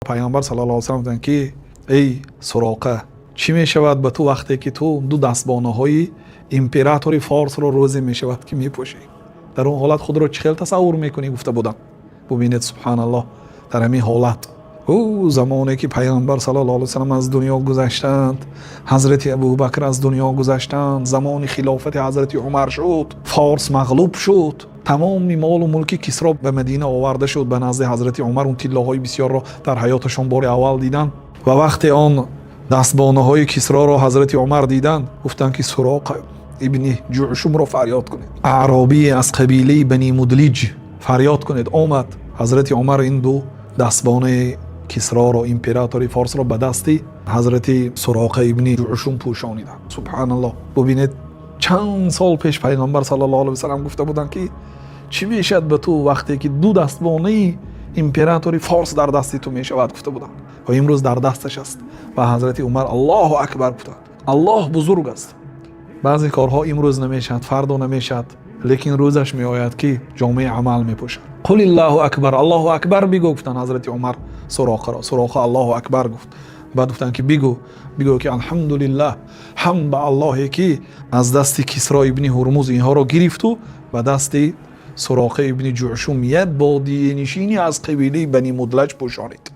پیامبر صلی الله علیه و سلم گفتند که ای سراقه چی می شود به تو وقتی که تو دو دستبانه های امپراتوری فارس رو روزی می شود که می پوشی؟ در اون حالت خود رو چه خیلی تصور میکنی؟ گفته بودم. ببینید سبحان الله، در همین حالت او زمانی که پیامبر صلی الله علیه و سلم از دنیا گذشتند، حضرت ابوبکر از دنیا گذشتند، زمان خلافت حضرت عمر شد، فارس مغلوب شد، تمام مال و ملک کسری به مدینه آورده شد. به نزد حضرت عمر اون تله های بسیار را در حیاتشان بار اول دیدن و وقتی آن دستبانه های کسری را حضرت عمر دیدن گفتند که سراقه ابن جعشم را فریاد کنید. اعرابی از قبیله بنی مدلج فریاد کنید. آمد حضرت عمر این دو دستبانه کسری را امپراتوری فارس را به دست حضرت سراقه ابن جعشم پوشانیدند. سبحان الله. ببینید چند سال پیش پیامبر صلی الله علیه و سلم گفته بودند که چی میشد به تو وقتی که دو دستبانه امپراتوری فارس در دست تو میشود؟ گفته بودند و امروز در دستش است. و حضرت عمر الله اکبر گفتند. الله بزرگ است. بعضی کارها امروز نمیشد، فردا نمیشد، لیکن روزش میآید که جامعه عمل میپوشد. قل الله اکبر، الله اکبر بگو. گفتن حضرت عمر سراقه را. سراقه الله اکبر گفت. بعد گفتن که بگو که الحمدلله، حمد به الله که از دست کسری ابن هرمز اینها را گرفت و به دست سراقه ابن جعشم یک بادیه نشینی از قبیله بنی مدلج پوشانید.